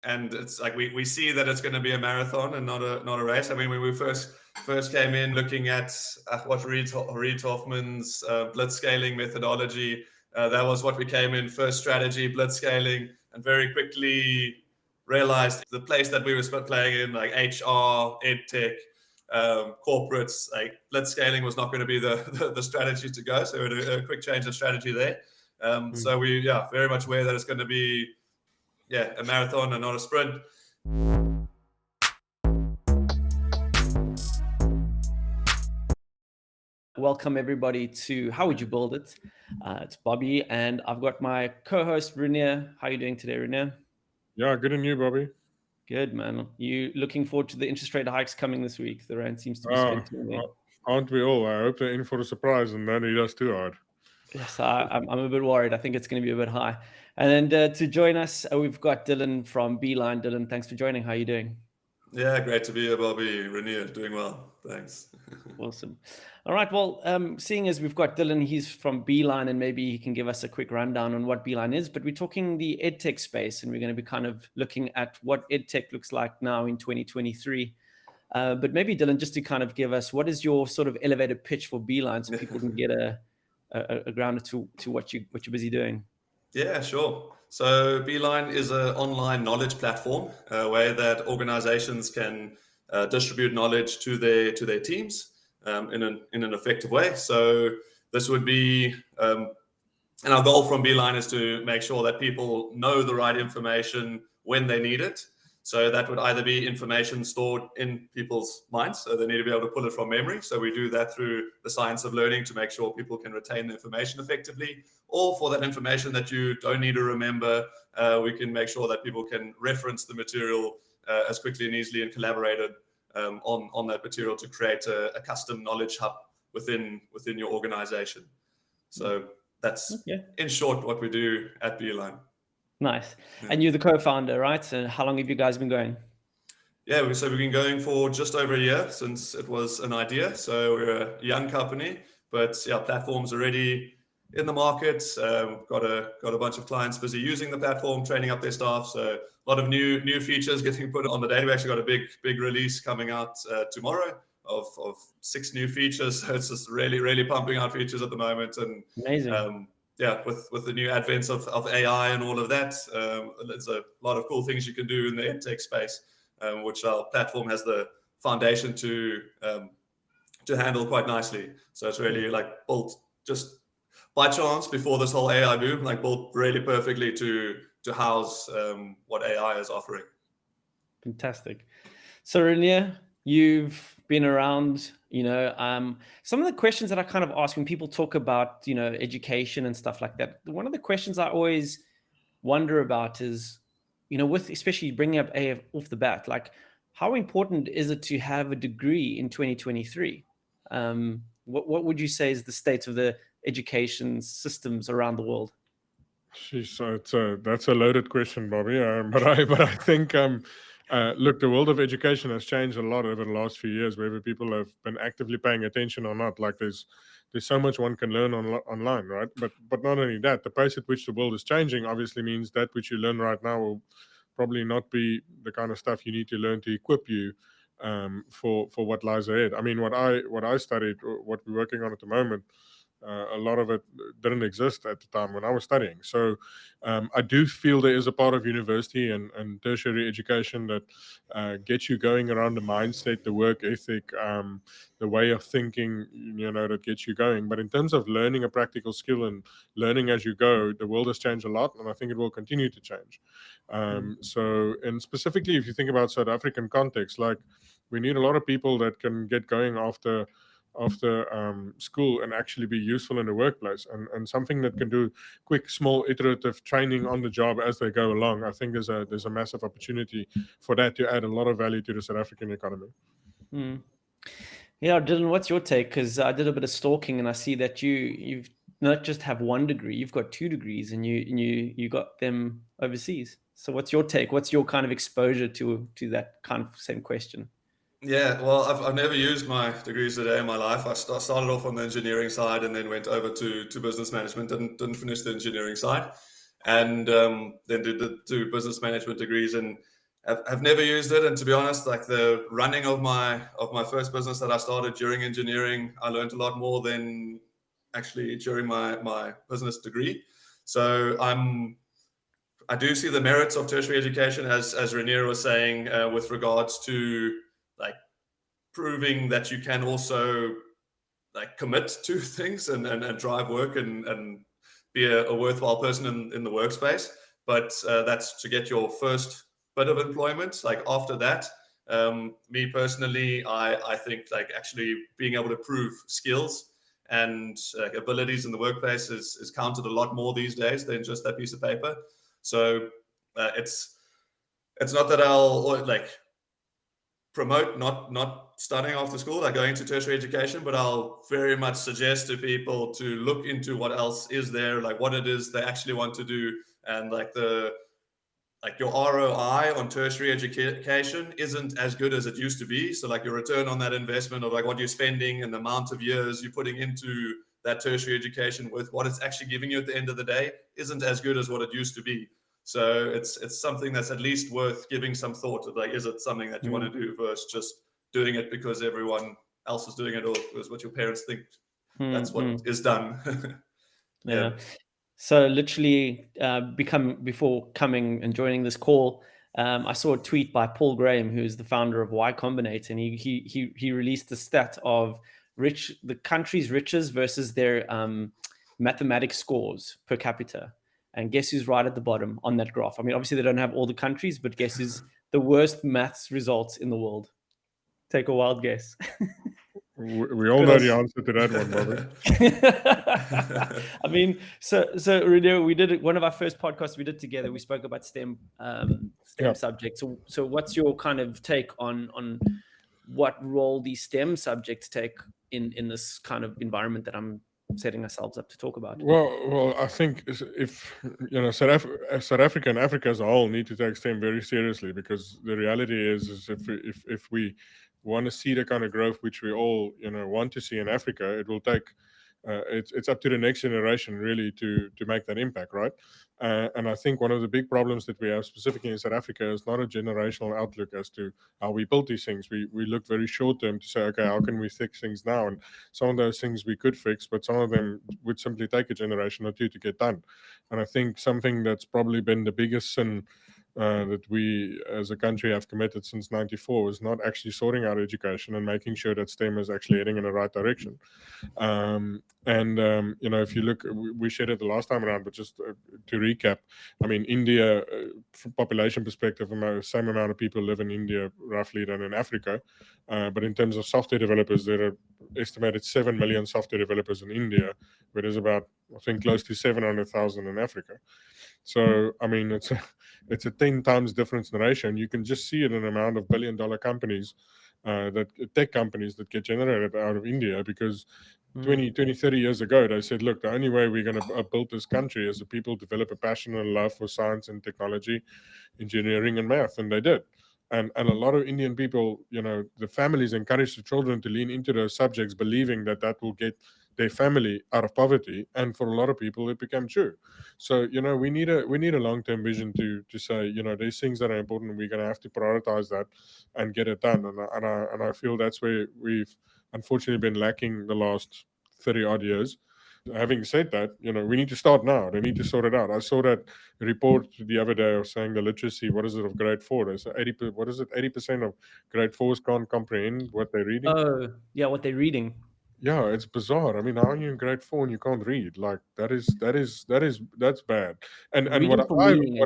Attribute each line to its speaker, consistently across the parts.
Speaker 1: and it's like we see that it's going to be a marathon and not a race. I mean, when we first came in looking at what Reid Hoffman's blitzscaling methodology, that was what we came in first strategy, blitzscaling, and very quickly realized the place that we were playing in, like HR, EdTech, corporates, like blitzscaling was not going to be the strategy to go. So we had a quick change of strategy there.
Speaker 2: Mm.
Speaker 1: So we, very much aware that it's going to be, a marathon and not a sprint.
Speaker 3: Welcome everybody to How Would You Build It? It's Bobby, and I've got my co-host Rainier. How are you doing today, Rainier?
Speaker 2: Yeah, good on you, Bobby.
Speaker 3: Good, man. You looking forward to the interest rate hikes coming this week? The rand seems to be
Speaker 2: Oh,
Speaker 3: sprinting there.
Speaker 2: aren't we all? I hope they're in for a surprise and don't eat us too hard.
Speaker 3: Yes, I'm a bit worried. I think it's going to be a bit high. And then to join us, we've got Dylan from Beeline. Dylan, thanks for joining. How are you doing?
Speaker 1: Yeah, great to be here, Bobby. Rainier, doing well. Thanks.
Speaker 3: Awesome. All right. Well, seeing as we've got Dylan, he's from Beeline, and maybe he can give us a quick rundown on what Beeline is. But we're talking the EdTech space, and we're going to be kind of looking at what EdTech looks like now in 2023. But maybe Dylan, just to kind of give us, what is your sort of elevator pitch for Beeline, so people can get a ground to what you're busy doing?
Speaker 1: Yeah, sure. So Beeline is an online knowledge platform, a way that organizations can distribute knowledge to their teams in an effective way. So this would be, and our goal from Beeline is to make sure that people know the right information when they need it. So that would either be information stored in people's minds, so they need to be able to pull it from memory. So we do that through the science of learning to make sure people can retain the information effectively. Or for that information that you don't need to remember, we can make sure that people can reference the material as quickly and easily and collaborated on that material to create a custom knowledge hub within your organization. So that's
Speaker 3: Okay.
Speaker 1: in short what we do at Beeline.
Speaker 3: Nice.
Speaker 1: Yeah.
Speaker 3: And you're the co-founder, right? So how long have you guys been going?
Speaker 1: Yeah, so we've been going for just over a year since it was an idea. So we're a young company, but platform's already in the market. Got a bunch of clients busy using the platform, training up their staff. So a lot of new features getting put on the day. We actually got a big release coming out tomorrow of 6 new features. So it's just really pumping out features at the moment. And
Speaker 3: Amazing.
Speaker 1: with the new advents of AI and all of that, there's a lot of cool things you can do in the EdTech space, which our platform has the foundation to handle quite nicely. So it's really like built just by chance before this whole AI boom, like built really perfectly to house what AI is offering.
Speaker 3: Fantastic. So Rainier, you've been around, some of the questions that I kind of ask when people talk about, education and stuff like that. One of the questions I always wonder about is, with especially bringing up AI off the bat, like how important is it to have a degree in 2023? What would you say is the state of the education systems around the world?
Speaker 2: So that's a loaded question, Bobby. But I think look, the world of education has changed a lot over the last few years, whether people have been actively paying attention or not. Like there's so much one can learn online, right? But not only that, the pace at which the world is changing obviously means that which you learn right now will probably not be the kind of stuff you need to learn to equip you for what lies ahead. I mean, what I studied, what we're working on at the moment, a lot of it didn't exist at the time when I was studying. So I do feel there is a part of university and tertiary education that gets you going around the mindset, the work ethic, the way of thinking, that gets you going. But in terms of learning a practical skill and learning as you go, the world has changed a lot, and I think it will continue to change. So, and specifically, if you think about South African context, like we need a lot of people that can get going after school and actually be useful in the workplace, and something that can do quick, small, iterative training on the job as they go along. I think there's a massive opportunity for that to add a lot of value to the South African economy.
Speaker 3: Mm. Yeah, Dylan, what's your take? Because I did a bit of stalking and I see that you've not just have one degree, you've got 2 degrees, and you got them overseas. So what's your take? What's your kind of exposure to that kind of same question?
Speaker 1: Yeah, well, I've never used my degrees a day in my life. I started off on the engineering side and then went over to business management. Didn't finish the engineering side. and then did the 2 business management degrees, and have never used it. And to be honest, like the running of my first business that I started during engineering, I learned a lot more than actually during my business degree. So I do see the merits of tertiary education, as Rainier was saying, with regards to like proving that you can also like commit to things and drive work and be a worthwhile person in the workspace. But that's to get your first bit of employment. Like after that, me personally, I think like actually being able to prove skills and abilities in the workplace is counted a lot more these days than just that piece of paper. So it's not that I'll like promote not starting after school, like going to tertiary education, but I'll very much suggest to people to look into what else is there, like what it is they actually want to do, and like your ROI on tertiary education isn't as good as it used to be. So like your return on that investment of like what you're spending and the amount of years you're putting into that tertiary education with what it's actually giving you at the end of the day isn't as good as what it used to be. So it's something that's at least worth giving some thought of, like, is it something that you want to do versus just doing it because everyone else is doing it or because what your parents think that's what is done.
Speaker 3: Yeah. So literally, before coming and joining this call, I saw a tweet by Paul Graham, who is the founder of Y Combinator, and he released a stat of the country's riches versus their mathematics scores per capita. And guess who's right at the bottom on that graph? I mean, obviously they don't have all the countries, but guess who's the worst maths results in the world? Take a wild guess.
Speaker 2: We all know the answer to that one, Bobby.
Speaker 3: I mean, so Renee, we did one of our first podcasts we did together. We spoke about STEM subjects. So what's your kind of take on what role these STEM subjects take in this kind of environment that I'm setting ourselves up to talk about?
Speaker 2: Well, I think if South Africa and Africa as a whole need to take STEM very seriously, because the reality is if we want to see the kind of growth which we all want to see in Africa, it will take it's up to the next generation really to make that impact, right? And I think one of the big problems that we have specifically in South Africa is not a generational outlook as to how we build these things. We look very short term to say, okay, how can we fix things now? And some of those things we could fix, but some of them would simply take a generation or two to get done. And I think something that's probably been the biggest sin that we as a country have committed since '94 is not actually sorting out education and making sure that STEM is actually heading in the right direction. If you look, we shared it the last time around, but just to recap, I mean, India, from population perspective, the same amount of people live in India roughly than in Africa. But in terms of software developers, there are estimated 7 million software developers in India, where there's about, I think, close to 700,000 in Africa. So, I mean, it's a 10 times difference in ratio. And you can just see it in the amount of billion-dollar companies, tech companies that get generated out of India, because 20, 30 years ago, they said, look, the only way we're going to build this country is that people develop a passion and love for science and technology, engineering and math. And they did. And a lot of Indian people, the families encourage the children to lean into those subjects, believing that will get their family out of poverty. And for a lot of people, it became true. So, we need a long-term vision to say, these things that are important, we're going to have to prioritize that and get it done. And I feel that's where we've unfortunately been lacking the last 30 odd years. Having said that, we need to start now. They need to sort it out. I saw that report the other day of saying the literacy, what is it, of grade 4? There's 80% of grade 4s can't comprehend what they're reading.
Speaker 3: Oh, yeah, what they're reading.
Speaker 2: Yeah, it's bizarre. I mean, how are you in grade 4 and you can't read? Like that's bad. And
Speaker 3: reading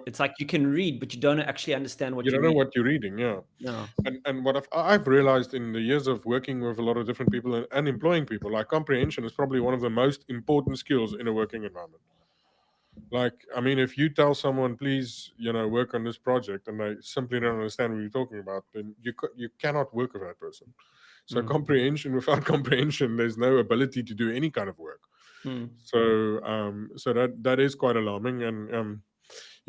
Speaker 3: it's like you can read, but you don't actually understand what
Speaker 2: you
Speaker 3: you're
Speaker 2: don't know
Speaker 3: reading.
Speaker 2: what you're reading. Yeah.
Speaker 3: No.
Speaker 2: And what I've realized in the years of working with a lot of different people and employing people, like comprehension is probably one of the most important skills in a working environment. Like, I mean, if you tell someone, please, work on this project, and they simply don't understand what you're talking about, then you cannot work with that person. So comprehension, without comprehension, there's no ability to do any kind of work. So that is quite alarming. And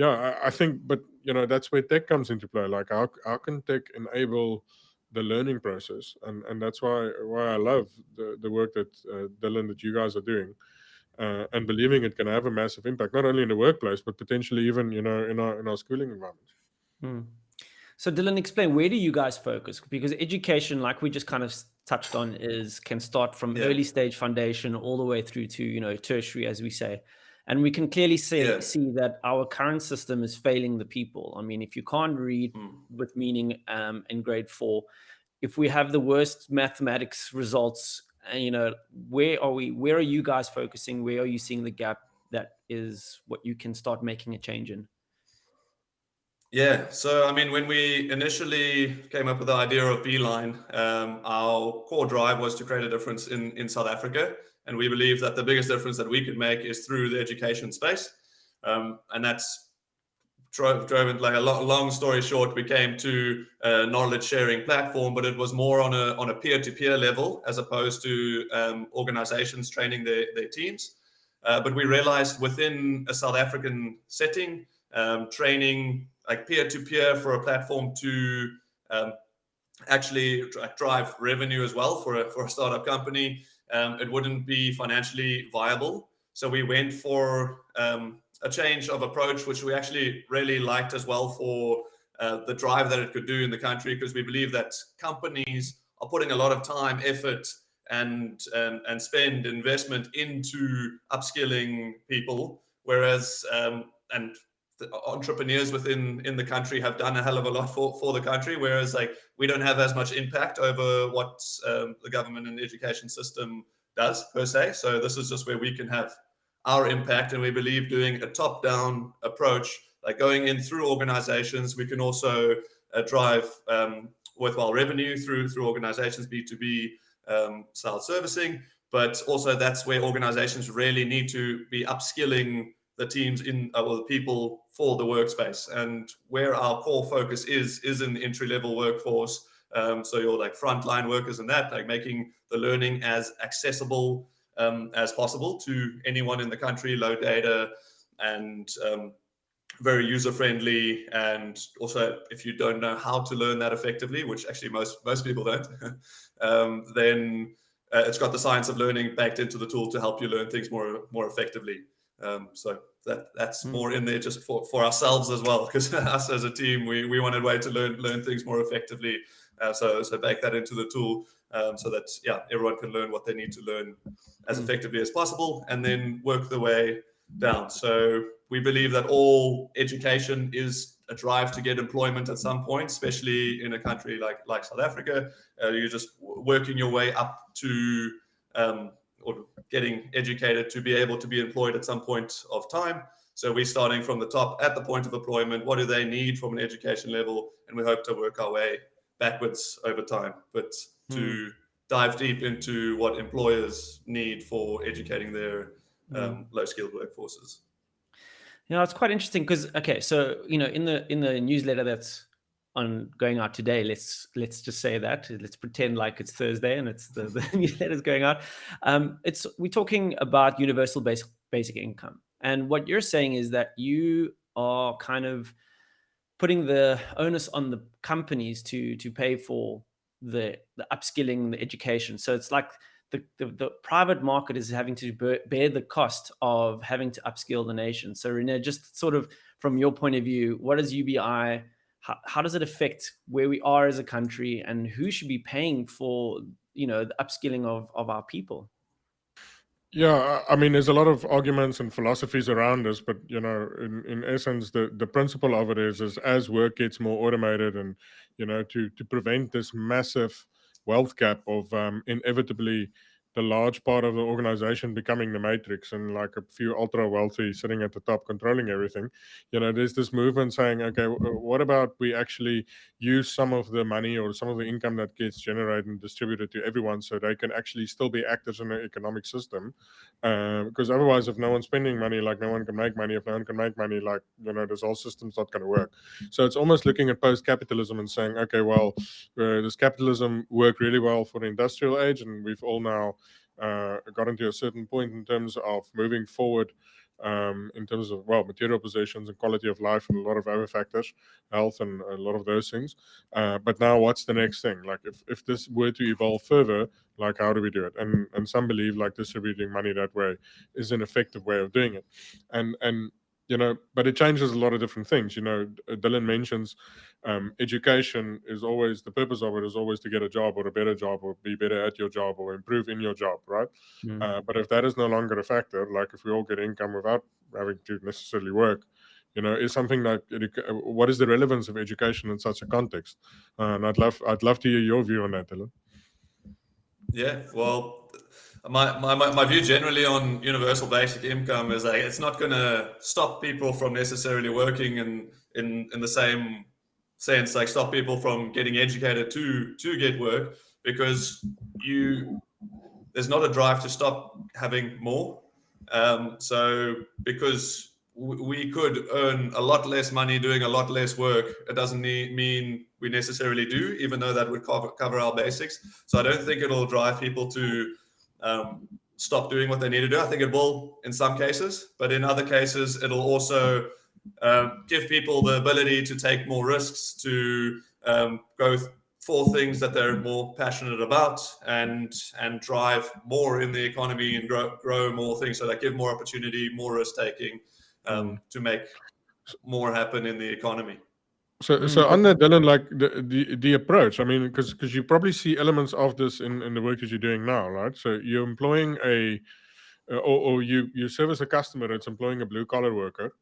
Speaker 2: I think, but that's where tech comes into play. Like, how can tech enable the learning process? And that's why I love the work that Dylan, that you guys are doing. and believing it can have a massive impact, not only in the workplace, but potentially even, in our schooling environments.
Speaker 3: Mm. So Dylan, explain, where do you guys focus? Because education, like we just kind of touched on, can start from early stage foundation all the way through to, tertiary, as we say. And we can clearly see that our current system is failing the people. I mean, if you can't read with meaning in grade 4, if we have the worst mathematics results, where are you guys focusing? Where are you seeing the gap that is what you can start making a change in?
Speaker 1: Yeah, so I mean, when we initially came up with the idea of Beeline, our core drive was to create a difference in South Africa. And we believe that the biggest difference that we could make is through the education space. And that's drove it, like a long story short, we came to a knowledge sharing platform, but it was more on a peer-to-peer level as opposed to organizations training their teams. But we realized within a South African setting, training like peer-to-peer for a platform to actually drive revenue as well for a startup company, it wouldn't be financially viable. So we went for a change of approach, which we actually really liked as well for the drive that it could do in the country, because we believe that companies are putting a lot of time, effort, and spend investment into upskilling people, whereas and the entrepreneurs within the country have done a hell of a lot for the country, whereas like we don't have as much impact over what the government and the education system does per se. So this is just where we can have our impact, and we believe doing a top-down approach, like going in through organizations, we can also drive worthwhile revenue through organizations, B2B style servicing. But also that's where organizations really need to be upskilling the teams or the people for the workspace, and where our core focus is in the entry level workforce. So your like frontline workers and that, like making the learning as accessible as possible to anyone in the country, low data and very user friendly. And also, if you don't know how to learn that effectively, which actually most people don't, then it's got the science of learning backed into the tool to help you learn things more effectively. So that's more in there just for ourselves as well, because us as a team, we wanted a way to learn things more effectively. So bake that into the tool, so that everyone can learn what they need to learn as effectively as possible, and then work the way down. So we believe that all education is a drive to get employment at some point, especially in a country like South Africa. You're just working your way up to or getting educated to be able to be employed at some point of time. So we're starting from the top at the point of employment. What do they need from an education level? And we hope to work our way backwards over time. But to dive deep into what employers need for educating their low-skilled workforces.
Speaker 3: It's quite interesting because, okay, so in the newsletter that's going out today, let's just say that, let's pretend like it's Thursday and it's the newsletter's going out. We're talking about universal basic income, and what you're saying is that you are kind of putting the onus on the companies to pay for the upskilling, the education. So it's like the private market is having to bear the cost of having to upskill the nation. So Rene, just sort of from your point of view, what is UBI? How does it affect where we are as a country, and who should be paying for the upskilling of our people?
Speaker 2: Yeah, I mean, there's a lot of arguments and philosophies around this, but in essence, the principle of it is as work gets more automated, and to prevent this massive wealth gap of inevitably the large part of the organization becoming the matrix and like a few ultra wealthy sitting at the top controlling everything. There's this movement saying, okay, what about we actually use some of the money or some of the income that gets generated and distributed to everyone, so they can actually still be actors in the economic system. Because otherwise, if no one's spending money, like no one can make money. If no one can make money, like this whole system's not going to work. So it's almost looking at post-capitalism and saying, okay, well, does capitalism work really well for the industrial age, and we've all now gotten to a certain point in terms of moving forward in terms of, well, material possessions and quality of life and a lot of other factors, health and a lot of those things. But now what's the next thing? Like if this were to evolve further, like how do we do it? And some believe like distributing money that way is an effective way of doing it. And but it changes a lot of different things. Dylan mentions education is always, the purpose of it is always to get a job or a better job or be better at your job or improve in your job, right? But if that is no longer a factor, like if we all get income without having to necessarily work, is something like, what is the relevance of education in such a context? And I'd love to hear your view on that, Dylan.
Speaker 1: Yeah, well, my view generally on universal basic income is like it's not going to stop people from necessarily working in the same sense, like stop people from getting educated to get work, because there's not a drive to stop having more. So because we could earn a lot less money doing a lot less work, it doesn't mean we necessarily do, even though that would cover our basics. So I don't think it'll drive people to stop doing what they need to do. I think it will in some cases, but in other cases, it'll also give people the ability to take more risks, to go for things that they're more passionate about, and drive more in the economy and grow more things. So that give more opportunity, more risk taking, to make more happen in the economy.
Speaker 2: So on that, Dylan, like the approach, I mean, because you probably see elements of this in the work that you're doing now, right? So you're employing or you service a customer that's employing a blue collar worker,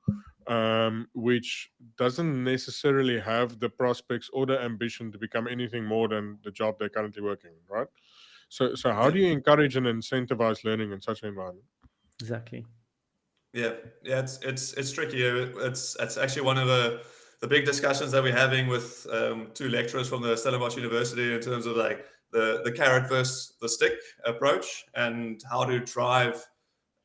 Speaker 2: which doesn't necessarily have the prospects or the ambition to become anything more than the job they're currently working in, right? So how do you encourage and incentivize learning in such an environment?
Speaker 3: Exactly.
Speaker 1: Yeah, it's tricky. It's actually one of the big discussions that we're having with two lecturers from the Stellenbosch University in terms of like the carrot versus the stick approach, and how to drive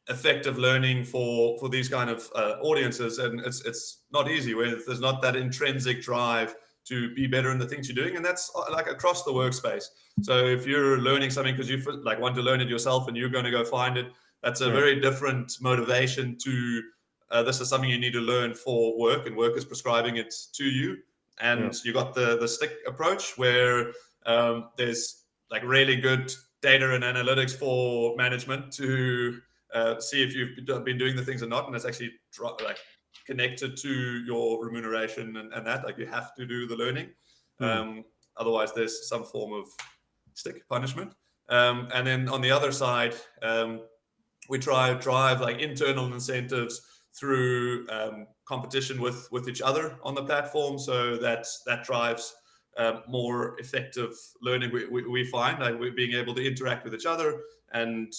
Speaker 1: effective learning for these kind of audiences. And it's not easy where there's not that intrinsic drive to be better in the things you're doing, and that's like across the workspace. So if you're learning something because you like want to learn it yourself and you're going to go find it, that's a very different motivation to this is something you need to learn for work, and work is prescribing it to you. And you got the stick approach where there's like really good data and analytics for management to see if you've been doing the things or not, and it's actually like connected to your remuneration and that, like you have to do the learning. Otherwise there's some form of stick punishment. And then on the other side, we try to drive like internal incentives through competition with each other on the platform, so that drives more effective learning. We find like we're being able to interact with each other, and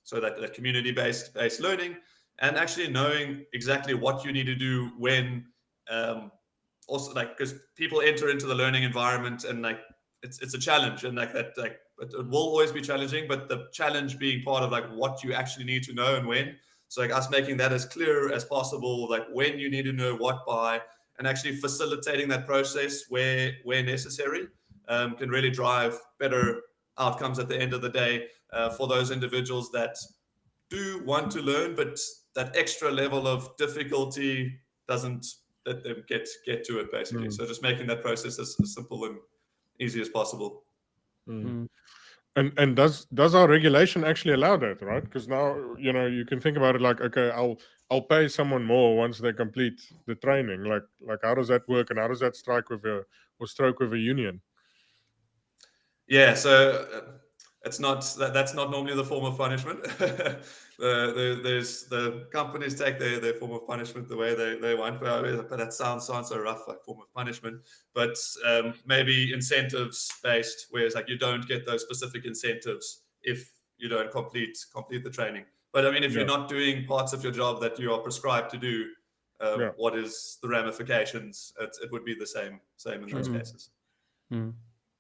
Speaker 1: so that community-based learning, and actually knowing exactly what you need to do when, also like because people enter into the learning environment and like it's a challenge, and like that like it will always be challenging, but the challenge being part of like what you actually need to know and when. So like us making that as clear as possible, like when you need to know what by, and actually facilitating that process where necessary, can really drive better outcomes at the end of the day for those individuals that do want to learn, but that extra level of difficulty doesn't let them get to it, basically. So just making that process as simple and easy as possible.
Speaker 2: And does our regulation actually allow that, right? Because now you can think about it like, okay, I'll pay someone more once they complete the training. Like how does that work, and how does that stroke with a union?
Speaker 1: Yeah, so it's not that's not normally the form of punishment. There's the companies take their form of punishment the way they want, but that sounds so rough, like form of punishment. But maybe incentives based, whereas like you don't get those specific incentives if you don't complete the training. But I mean, if you're not doing parts of your job that you are prescribed to do, what is the ramifications? It would be the same in those cases.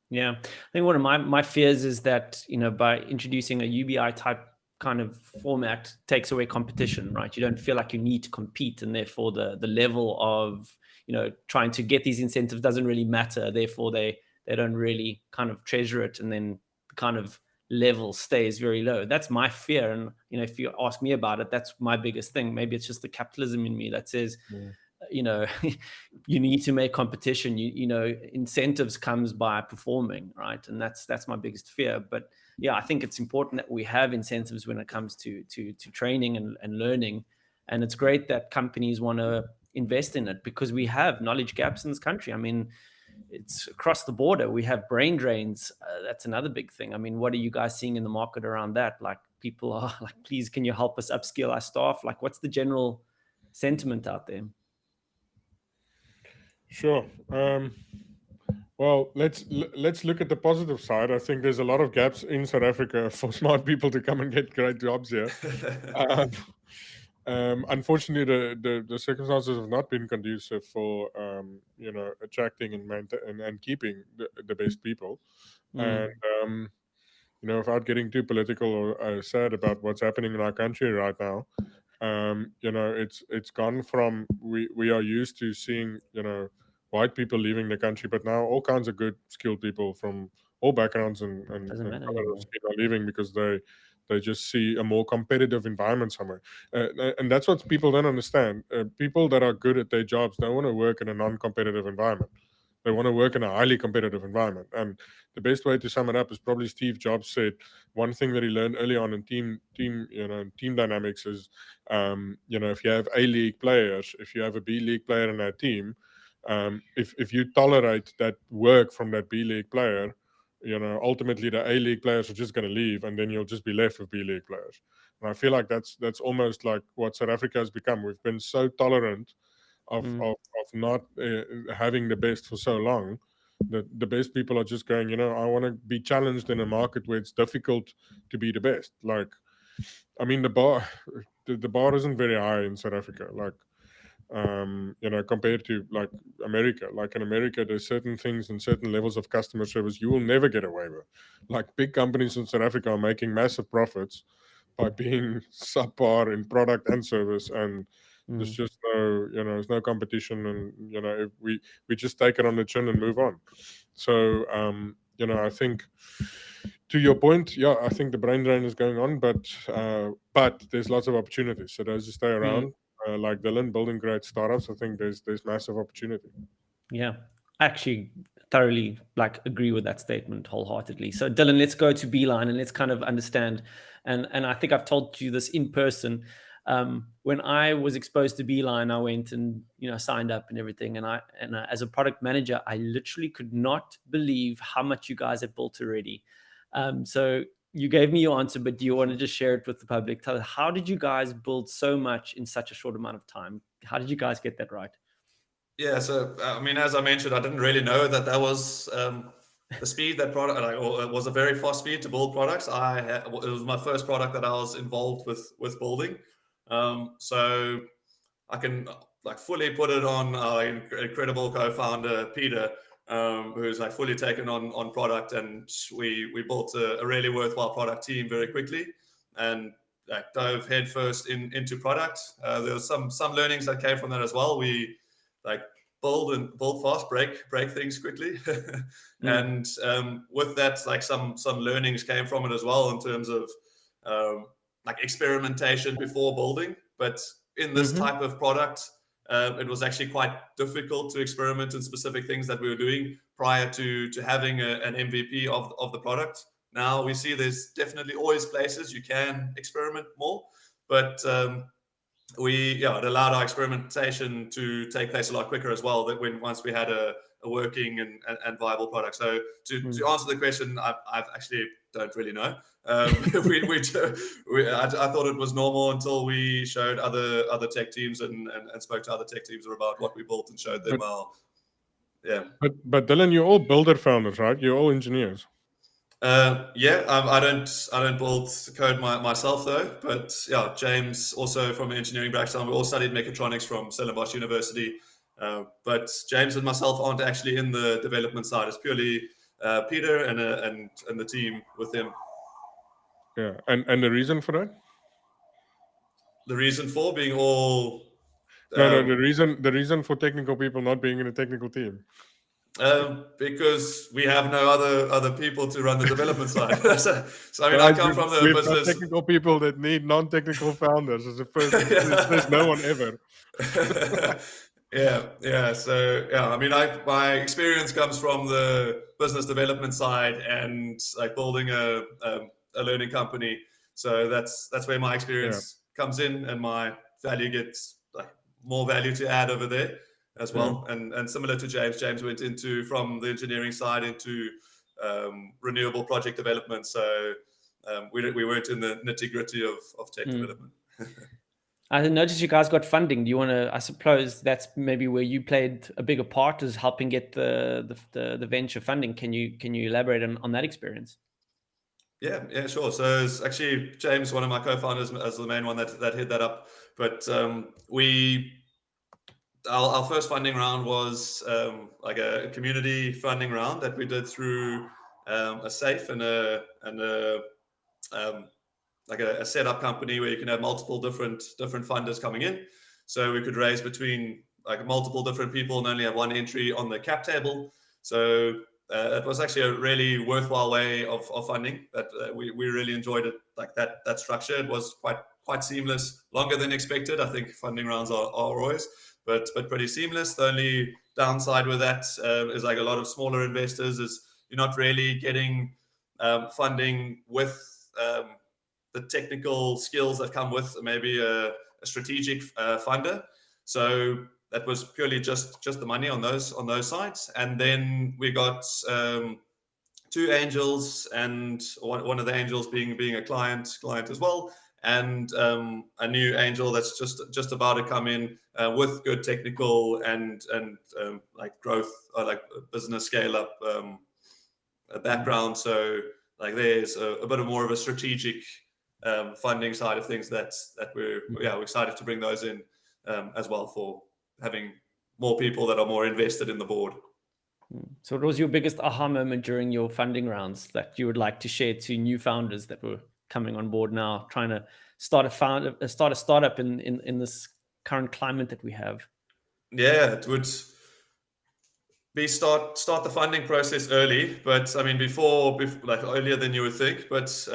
Speaker 3: Yeah, I think one of my fears is that by introducing a UBI type kind of format takes away competition, right? You don't feel like you need to compete, and therefore the level of trying to get these incentives doesn't really matter. Therefore they don't really kind of treasure it, and then kind of level stays very low. That's my fear. And, if you ask me about it, that's my biggest thing. Maybe it's just the capitalism in me that says, you need to make competition. Incentives comes by performing, right? And that's my biggest fear. But yeah, I think it's important that we have incentives when it comes to training and learning. And it's great that companies want to invest in it, because we have knowledge gaps in this country. I mean, it's across the border. We have brain drains. That's another big thing. I mean, what are you guys seeing in the market around that? Like, people are like, please, can you help us upskill our staff? Like, what's the general sentiment out there?
Speaker 2: Sure. Well, let's look at the positive side. I think there's a lot of gaps in South Africa for smart people to come and get great jobs here. Unfortunately, the circumstances have not been conducive for attracting and keeping the best people. And without getting too political or sad about what's happening in our country right now, it's gone from we are used to seeing white people leaving the country, but now all kinds of good skilled people from all backgrounds and
Speaker 3: Doesn't matter
Speaker 2: color
Speaker 3: anymore.
Speaker 2: of skin are leaving because they just see a more competitive environment somewhere, and that's what people don't understand. People that are good at their jobs don't want to work in a non-competitive environment. They want to work in a highly competitive environment. And the best way to sum it up is probably Steve Jobs said one thing that he learned early on in team dynamics is, if you have A league players, if you have a B league player in that team, if you tolerate that work from that B league player, ultimately the A league players are just going to leave, and then you'll just be left with B league players. And I feel like that's almost like what South Africa has become. We've been so tolerant of not having the best for so long that the best people are just going, I want to be challenged in a market where it's difficult to be the best. Like, I mean, the bar isn't very high in South Africa. Like, compared to like America. Like in America, there's certain things and certain levels of customer service you will never get away with. Like big companies in South Africa are making massive profits by being subpar in product and service, and there's just there's no competition, and if we just take it on the chin and move on. So I think, to your point, yeah, I think the brain drain is going on, but there's lots of opportunities. So those who stay around, like Dylan, building great startups, I think there's massive opportunity.
Speaker 3: Yeah, I actually thoroughly agree with that statement wholeheartedly. So Dylan, let's go to Beeline and let's kind of understand. And I think I've told you this in person. When I was exposed to Beeline, I went and signed up and everything. And as a product manager, I literally could not believe how much you guys have built already. So you gave me your answer, but do you want to just share it with the public? Tell us, how did you guys build so much in such a short amount of time? How did you guys get that right?
Speaker 1: Yeah, so I mean, as I mentioned, I didn't really know that was the speed that product, or it was a very fast speed to build products. It was my first product that I was involved with building, so I can fully put it on our incredible co-founder Peter, who's fully taken on product, and we built a really worthwhile product team very quickly, and dove headfirst into product. There was some learnings that came from that as well. We build fast, break things quickly, and with that, some learnings came from it as well in terms of experimentation before building. But in this type of product, it was actually quite difficult to experiment in specific things that we were doing prior to having an MVP of the product. Now we see there's definitely always places you can experiment more, but it allowed our experimentation to take place a lot quicker as well. That once we had a working and viable product. So to answer the question, I've actually don't really know. I thought it was normal until we showed other tech teams and spoke to other tech teams about what we built and showed them our. Yeah.
Speaker 2: But Dylan, you're all builder founders, right? You're all engineers.
Speaker 1: I don't build code myself though, but yeah, James also from an engineering background. We all studied mechatronics from Stellenbosch University, but James and myself aren't actually in the development side. It's purely Peter and the team with him.
Speaker 2: Yeah, and the reason for that?
Speaker 1: The reason for being all
Speaker 2: no, the reason for technical people not being in a technical team.
Speaker 1: Because we have no other people to run the development side. so I mean, I
Speaker 2: Guys,
Speaker 1: come from the
Speaker 2: we've got
Speaker 1: business.
Speaker 2: technical people that need non-technical founders as a first. There's no one ever.
Speaker 1: Yeah. So yeah, I mean, my experience comes from the business development side and like building a learning company. So that's where my experience comes in, and my value gets like more value to add over there as well. And similar to James, James went into from the engineering side into renewable project development. So we weren't in the nitty gritty of tech development.
Speaker 3: I noticed you guys got funding. Do you want to? I suppose that's maybe where you played a bigger part, is helping get the venture funding. Can you elaborate on that experience?
Speaker 1: Yeah, sure. So it's actually James, one of my co-founders, as the main one that hit that up. But our first funding round was like a community funding round that we did through a safe and a um, like a setup company where you can have multiple different funders coming in. So we could raise between like multiple different people and only have one entry on the cap table. So it was actually a really worthwhile way of funding that we really enjoyed it, like that structure. It was quite seamless, longer than expected. I think funding rounds are always, but pretty seamless. The only downside with that is like a lot of smaller investors is you're not really getting funding with the technical skills that come with maybe a strategic funder. So that was purely just the money on those sides. And then we got two angels, and one of the angels being a client as well, and a new angel that's just about to come in with good technical and like growth or like business scale up background. So like there's a bit of more of a strategic funding side of things that we're excited to bring those in as well, for having more people that are more invested in the board.
Speaker 3: So what was your biggest aha moment during your funding rounds that you would like to share to new founders that were coming on board now, trying to start a startup in this current climate that we have?
Speaker 1: Yeah, it would be start the funding process early, but I mean before like earlier than you would think, but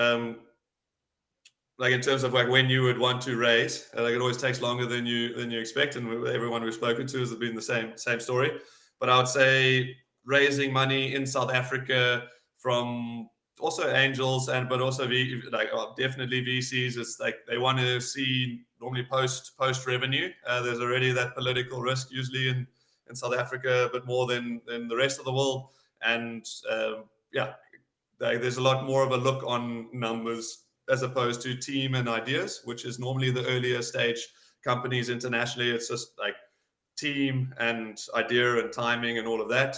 Speaker 1: like in terms of like when you would want to raise, like it always takes longer than you expect, and everyone we've spoken to has been the same story. But I would say raising money in South Africa from also angels and but also definitely VCs, it's like they want to see normally post revenue. There's already that political risk usually in South Africa a bit more than the rest of the world, and there's a lot more of a look on numbers as opposed to team and ideas, which is normally the earlier stage companies internationally. It's just like team and idea and timing and all of that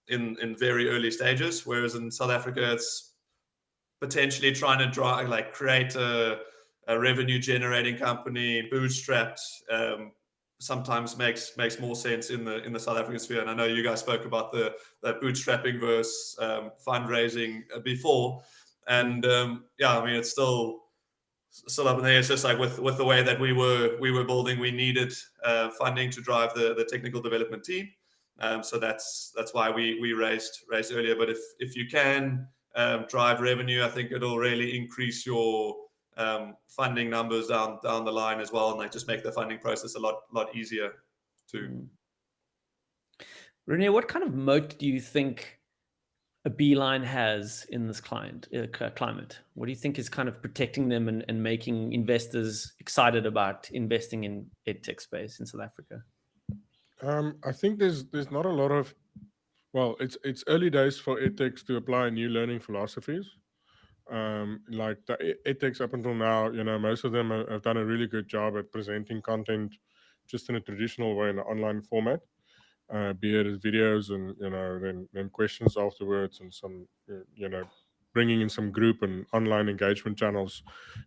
Speaker 1: in very early stages. Whereas in South Africa, it's potentially trying to create a revenue generating company, bootstrapped. Sometimes makes more sense in the South African sphere. And I know you guys spoke about the bootstrapping versus fundraising before, and I mean it's still up in there. It's just like with the way that we were building, we needed funding to drive the technical development team. So that's why we raised earlier. But if you can drive revenue, I think it'll really increase your funding numbers down the line as well, and like just make the funding process a lot easier too.
Speaker 3: Renier, what kind of moat do you think a Beeline has in this climate? What do you think is kind of protecting them and making investors excited about investing in EdTech space in South Africa?
Speaker 2: I think there's not a lot of, well, it's early days for EdTechs to apply new learning philosophies. Like the EdTechs up until now, most of them have done a really good job at presenting content just in a traditional way in an online format, be it as videos and then questions afterwards, and some bringing in some group and online engagement channels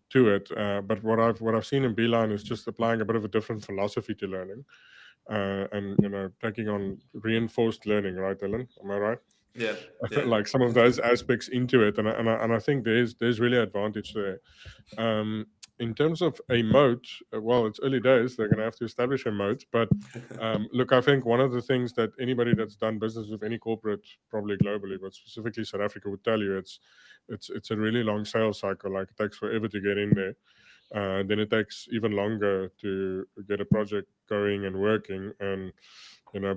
Speaker 2: to it. But what I've seen in Beeline is just applying a bit of a different philosophy to learning, and taking on reinforced learning, right, Dylan? Am I right?
Speaker 1: Yeah.
Speaker 2: Like some of those aspects into it, and I think there's really advantage there. In terms of a moat, well, it's early days. They're going to have to establish a moat. But look, I think one of the things that anybody that's done business with any corporate, probably globally, but specifically South Africa, would tell you it's a really long sales cycle. Like, it takes forever to get in there. Then it takes even longer to get a project going and working. And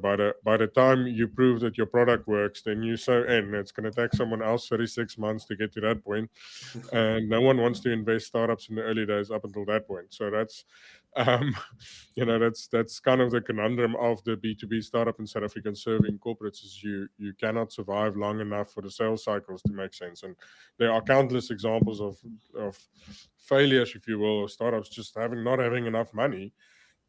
Speaker 2: by the time you prove that your product works, then you're so in. It's going to take someone else 36 months to get to that point, and no one wants to invest startups in the early days up until that point. So that's um, that's kind of the conundrum of the B2B startup in South Africa serving corporates, is you cannot survive long enough for the sales cycles to make sense. And there are countless examples of failures, if you will, of startups just not having enough money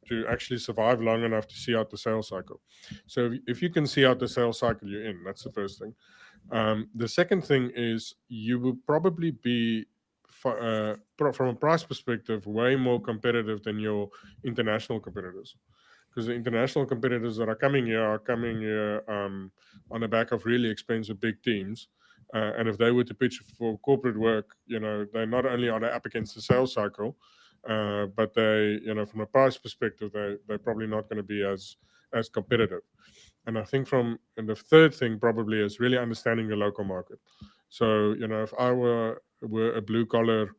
Speaker 2: to actually survive long enough to see out the sales cycle. So if you can see out the sales cycle, you're in. That's the first thing. The second thing is you will probably be, from a price perspective, way more competitive than your international competitors. Because the international competitors that are coming here on the back of really expensive big teams. And if they were to pitch for corporate work, they not only are they up against the sales cycle, but they, from a price perspective, they're probably not going to be as competitive. And I think and the third thing probably is really understanding the local market. So, if I were a blue collar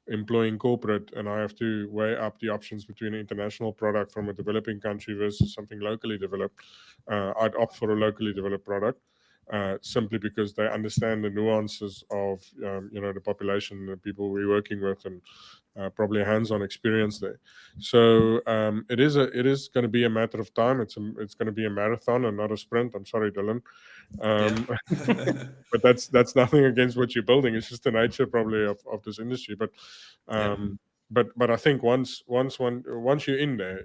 Speaker 2: employing corporate and I have to weigh up the options between an international product from a developing country versus something locally developed, I'd opt for a locally developed product. Simply because they understand the nuances of the population, the people we're working with, and probably hands-on experience there. So it is going to be a matter of time. It's going to be a marathon and not a sprint. I'm sorry, Dylan. But that's nothing against what you're building. It's just the nature probably of this industry. But But I think once you're in there,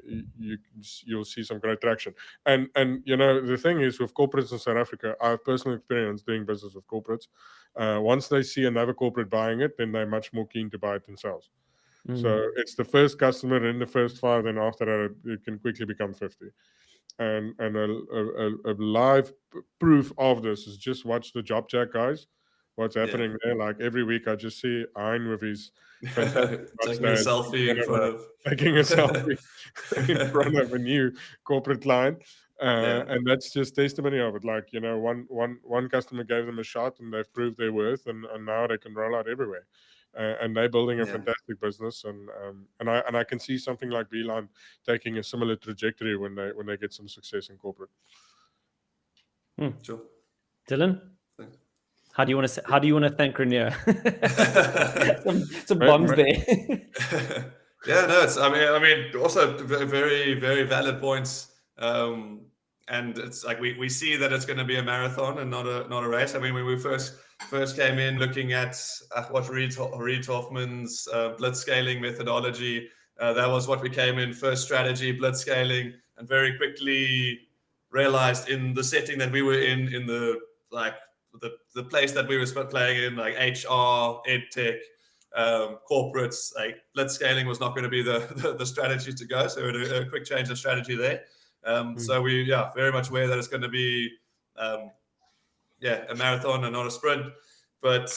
Speaker 2: you'll see some great traction. And the thing is, with corporates in South Africa, I have personal experience doing business with corporates. Once they see another corporate buying it, then they're much more keen to buy it themselves. So it's the first customer in the first 5, and after that it can quickly become 50. And a live proof of this is just watch the Job Jack guys. What's happening there? Like every week, I just see Ein with his fantastic
Speaker 1: taking a selfie in front of
Speaker 2: taking a selfie in front of a new corporate client, and that's just testimony of it. Like one customer gave them a shot, and they've proved their worth, and now they can roll out everywhere. And they're building a fantastic business, and I can see something like Beeline taking a similar trajectory when they get some success in corporate.
Speaker 1: Sure.
Speaker 3: Dylan, how do you want to thank Rainier? some bombs there.
Speaker 1: Yeah, no, it's. I mean, also very, very valid points. And it's like we see that it's going to be a marathon and not a race. I mean, when we first came in looking at what Reid Hoffman's blitzscaling methodology, that was what we came in, first strategy, blitzscaling, and very quickly realized in the setting that we were in the the place that we were playing in, like HR, EdTech, corporates, like blitzscaling was not going to be the strategy to go. So a quick change of strategy there. So we very much aware that it's going to be a marathon and not a sprint. But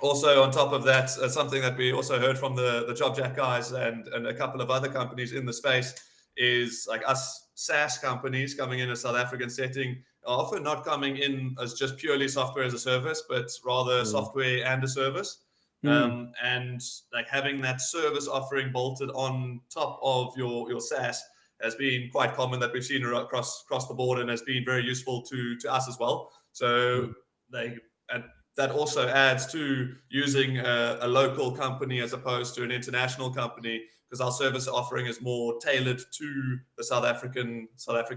Speaker 1: also on top of that, something that we also heard from the JobJack guys and a couple of other companies in the space is like us SaaS companies coming in a South African setting are often not coming in as just purely software as a service, but rather software and a service. And like having that service offering bolted on top of your SaaS has been quite common that we've seen across the board, and has been very useful to us as well. So that also adds to using a local company as opposed to an international company, because our service offering is more tailored to the South African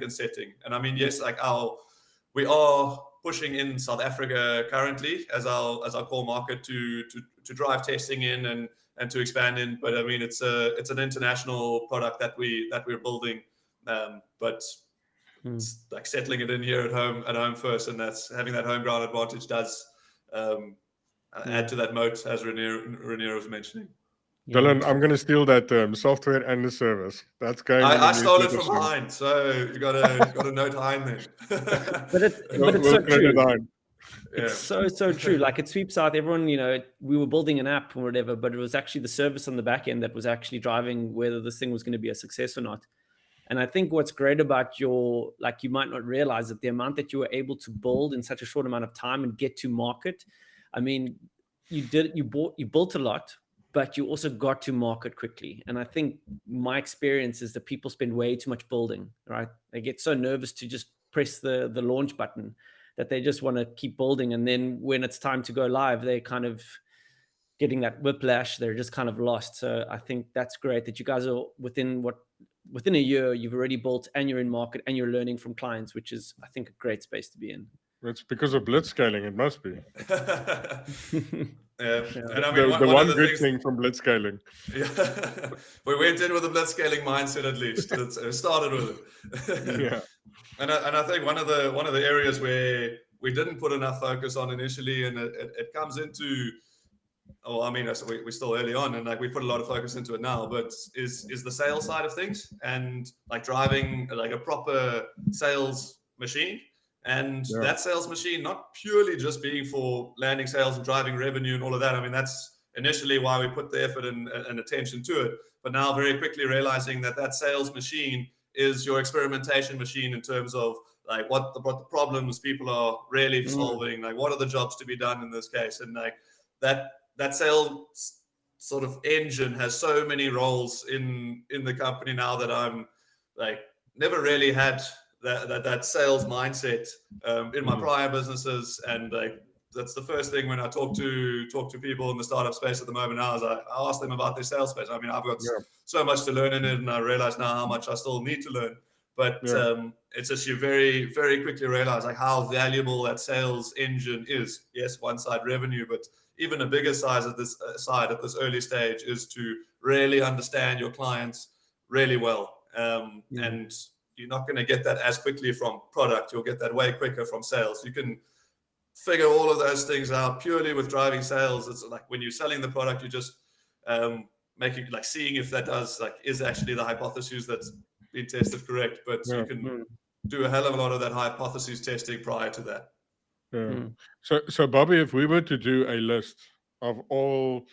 Speaker 1: setting. And I mean, yes, like we are pushing in South Africa currently as our core market to drive testing in and to expand in. But I mean, it's an international product that we're building, but it's like settling it in here at home first, and that's having that home ground advantage does add to that moat, as Rainier was mentioning.
Speaker 2: Dylan, I'm going to steal that term, software and the service. That's going.
Speaker 1: I stole it from Hein, so you got to note Hein then.
Speaker 3: But it's so true. It's so true. Like it sweeps out everyone, we were building an app or whatever, but it was actually the service on the back end that was actually driving whether this thing was going to be a success or not. And I think what's great about you might not realize that the amount that you were able to build in such a short amount of time and get to market. I mean, you built a lot, but you also got to market quickly. And I think my experience is that people spend way too much building, right? They get so nervous to just press the launch button that they just want to keep building. And then when it's time to go live, they're kind of getting that whiplash. They're just kind of lost. So I think that's great that you guys are within a year, you've already built and you're in market and you're learning from clients, which is, I think, a great space to be in.
Speaker 2: It's because of blitzscaling, it must be.
Speaker 1: And I mean,
Speaker 2: the
Speaker 1: one
Speaker 2: one
Speaker 1: of the
Speaker 2: good thing from blitzscaling.
Speaker 1: Yeah, we went in with a blitzscaling mindset at least. It started with it.
Speaker 2: Yeah.
Speaker 1: And I think one of the areas where we didn't put enough focus on initially, and it comes into, we're still early on, and like we put a lot of focus into it now, but is the sales side of things, and like driving like a proper sales machine. And that sales machine, not purely just being for landing sales and driving revenue and all of that. I mean, that's initially why we put the effort and attention to it. But now very quickly realizing that sales machine is your experimentation machine in terms of like what the problems people are really solving, like what are the jobs to be done in this case. And like that sales sort of engine has so many roles in the company now that I'm like never really had that sales mindset in my prior businesses. And like that's the first thing when I talk to people in the startup space at the moment now is I ask them about their sales space. I mean, I've got so much to learn in it, and I realize now how much I still need to learn. But it's just you very, very quickly realize like how valuable that sales engine is. Yes, one side revenue, but even a bigger size at this early stage is to really understand your clients really well. And you're not going to get that as quickly from product. You'll get that way quicker from sales. You can figure all of those things out purely with driving sales. It's like when you're selling the product, you just making like seeing if that is actually the hypothesis that's been tested correct. But you can do a hell of a lot of that hypothesis testing prior to that.
Speaker 2: So Bobby, if we were to do a list of all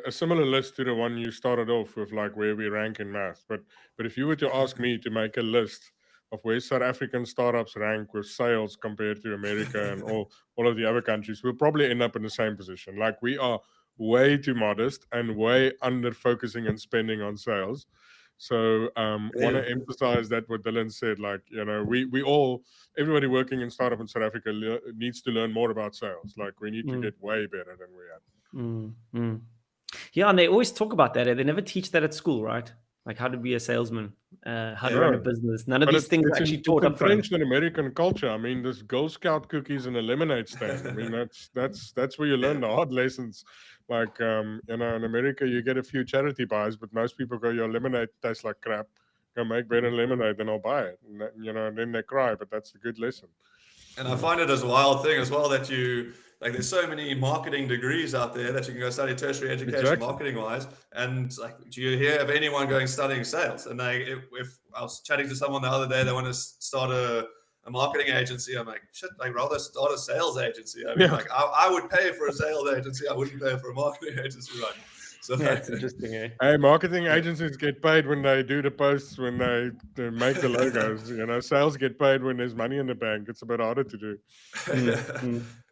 Speaker 2: a similar list to the one you started off with, like where we rank in math, but if you were to ask me to make a list of where South African startups rank with sales compared to America and all of the other countries, we'll probably end up in the same position. Like we are way too modest and way under focusing and spending on sales. So want to emphasize that what Dylan said, like, everybody working in startup in South Africa needs to learn more about sales. Like we need to get way better than we are.
Speaker 3: Yeah, and they always talk about that. They never teach that at school, right? Like how to be a salesman, how to run a business. None of these things are actually taught up front.
Speaker 2: It's entrenched in American culture. I mean, there's Girl Scout cookies and a lemonade stand. I mean, that's where you learn the hard lessons. Like, in America, you get a few charity buys, but most people go, your lemonade tastes like crap. Go make better lemonade, then I'll buy it. And then they cry, but that's a good lesson.
Speaker 1: And I find it as a wild thing as well that there's so many marketing degrees out there that you can go study tertiary education marketing wise. And like, do you hear of anyone going studying sales? And if I was chatting to someone the other day, they want to start a marketing agency. I'm like, shit, like rather start a sales agency. I mean, like I would pay for a sales agency. I wouldn't pay for a marketing agency, right? So
Speaker 3: that's interesting. Eh?
Speaker 2: Hey, marketing agencies get paid when they do the posts, when they make the logos. Sales get paid when there's money in the bank. It's a bit harder to do.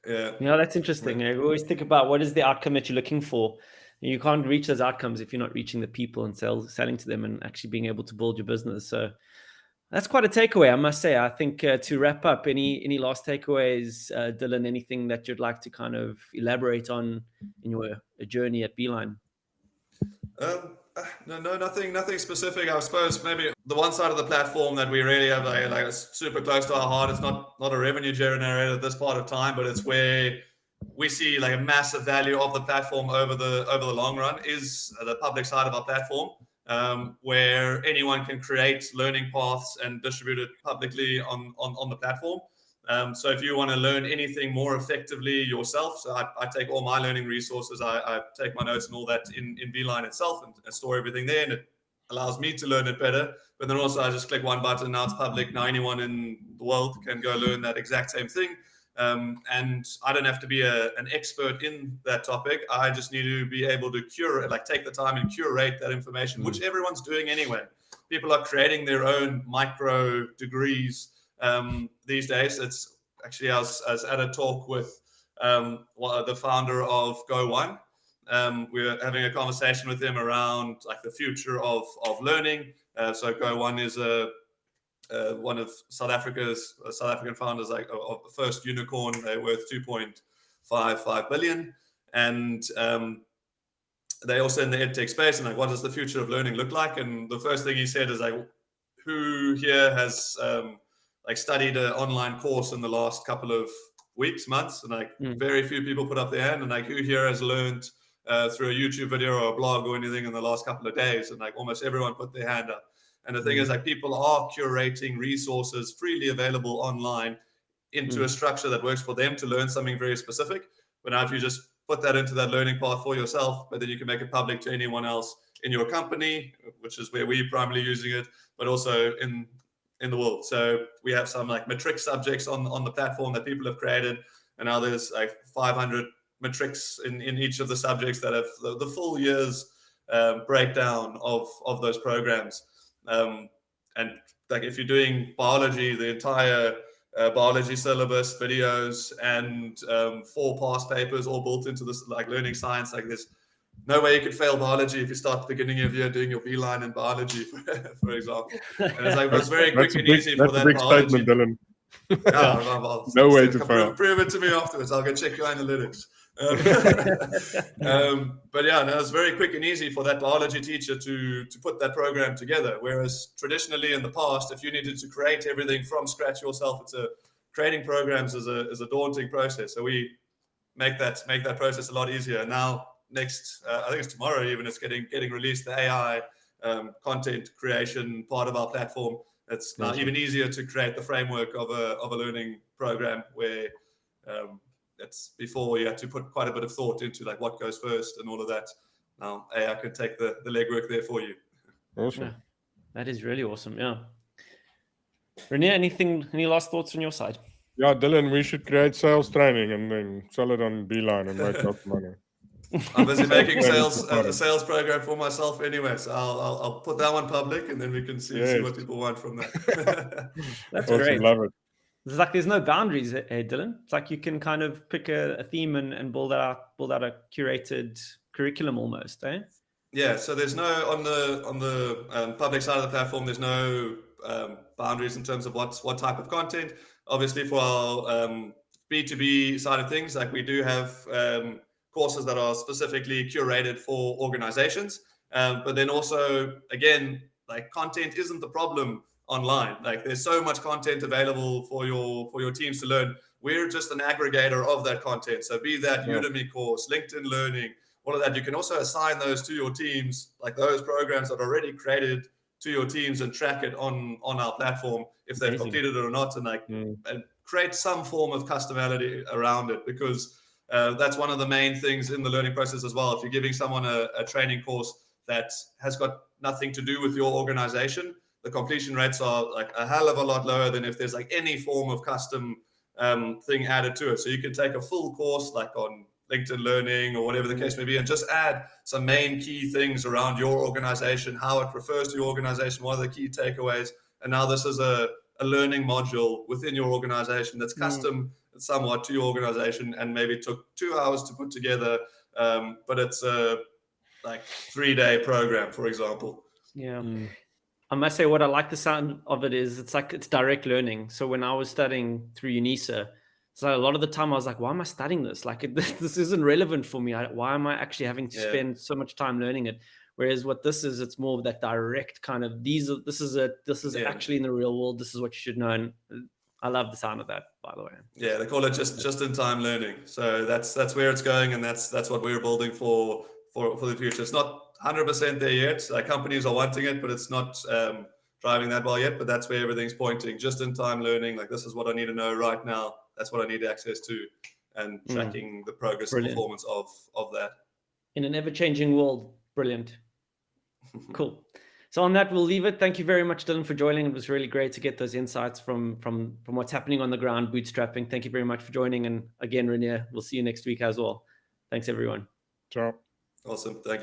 Speaker 1: Yeah,
Speaker 3: that's interesting. I always think about what is the outcome that you're looking for. You can't reach those outcomes if you're not reaching the people and selling to them and actually being able to build your business. So that's quite a takeaway, I must say. I think to wrap up, any last takeaways, Dylan, anything that you'd like to kind of elaborate on in your journey at Beeline?
Speaker 1: No, nothing specific. I suppose maybe the one side of the platform that we really have like super close to our heart. It's not a revenue generator at this part of time, but it's where we see like a massive value of the platform over the long run is the public side of our platform, where anyone can create learning paths and distribute it publicly on the platform. So if you want to learn anything more effectively yourself, so I take all my learning resources, I take my notes and all that in Beeline itself and store everything there, and it allows me to learn it better. But then also I just click one button, now it's public. Now anyone in the world can go learn that exact same thing. And I don't have to be an expert in that topic. I just need to be able to curate, like take the time and curate that information, which everyone's doing anyway. People are creating their own micro degrees these days. It's actually, I was at a talk with the founder of Go1. We were having a conversation with him around like the future of learning. So Go1 is one of South African founders, like of the first unicorn. They're worth 2.55 billion, and they also in the EdTech space. And like, what does the future of learning look like? And the first thing he said is like, who here has like studied an online course in the last couple of weeks, months? And like very few people put up their hand. And like, who here has learned through a YouTube video or a blog or anything in the last couple of days? And like almost everyone put their hand up. And the thing is, like, people are curating resources freely available online into a structure that works for them to learn something very specific. But now if you just put that into that learning path for yourself, but then you can make it public to anyone else in your company, which is where we're primarily using it, but also in the world. So we have some like matric subjects on the platform that people have created. And now there's like 500 matrics in each of the subjects that have the full year's breakdown of those programs. And like if you're doing biology, the entire biology syllabus, videos, and 4 past papers all built into this, like learning science. Like there's no way you could fail biology if you start at the beginning of year doing your Beeline in biology, for example. And it's like, it's very quick and easy for that biology.
Speaker 2: Statement, Dylan.
Speaker 1: Yeah, well,
Speaker 2: no way to fail.
Speaker 1: Prove it to me afterwards. I'll go check your analytics. But yeah, no, it's very quick and easy for that biology teacher to put that program together. Whereas traditionally in the past, if you needed to create everything from scratch yourself, creating programs is a daunting process. So we make that process a lot easier. Now, next, I think it's tomorrow even, it's getting released, the AI content creation part of our platform. It's now even easier to create the framework of a learning program where it's before you had to put quite a bit of thought into like what goes first and all of that. Now AI can take the legwork there for you.
Speaker 2: Awesome.
Speaker 3: Yeah, that is really awesome. Yeah. Renier, any last thoughts on your side?
Speaker 2: Yeah, Dylan, we should create sales training and then sell it on Beeline and make lots of money.
Speaker 1: I'm busy making a sales program for myself anyway, so I'll put that one public and then we can see what people want from that.
Speaker 3: That's
Speaker 2: awesome,
Speaker 3: great.
Speaker 2: Love it.
Speaker 3: It's like there's no boundaries, Dylan. It's like you can kind of pick a theme and build out a curated curriculum almost, eh?
Speaker 1: Yeah, so there's no on the public side of the platform. There's no boundaries in terms of what type of content. Obviously, for our B2B side of things, like we do have courses that are specifically curated for organizations, but then also again, like content isn't the problem online. Like there's so much content available for your teams to learn. We're just an aggregator of that content. So be that Udemy course, LinkedIn Learning, all of that. You can also assign those to your teams, like those programs that are already created to your teams, and track it on our platform if they've completed it or not, and like and create some form of customizability around it, because that's one of the main things in the learning process as well. If you're giving someone a training course that has got nothing to do with your organization, the completion rates are like a hell of a lot lower than if there's like any form of custom thing added to it. So you can take a full course like on LinkedIn Learning or whatever the case may be, and just add some main key things around your organization, how it refers to your organization, what are the key takeaways. And now this is a learning module within your organization that's custom somewhat to your organization, and maybe took 2 hours to put together, but it's a like 3-day program, for example.
Speaker 3: Yeah. I must say, what I like the sound of it is it's direct learning. So when I was studying through UNISA, so a lot of the time I was like, why am I studying this? Like this isn't relevant for me. Why am I actually having to spend so much time learning it? Whereas what this is, it's more of that direct kind of this is actually in the real world. This is what you should know. And I love the sound of that, by the way.
Speaker 1: Yeah, they call it just in time learning. So that's where it's going, and that's what we're building for the future. It's not 100% there yet. Companies are wanting it, but it's not driving that well yet. But that's where everything's pointing. Just in time learning. Like this is what I need to know right now. That's what I need access to, and tracking the progress and performance of that.
Speaker 3: In an ever-changing world, brilliant. Cool. So on that, we'll leave it. Thank you very much, Dylan, for joining. It was really great to get those insights from what's happening on the ground, bootstrapping. Thank you very much for joining. And again, Renier, we'll see you next week as well. Thanks, everyone.
Speaker 2: Ciao.
Speaker 1: Awesome. Thank you.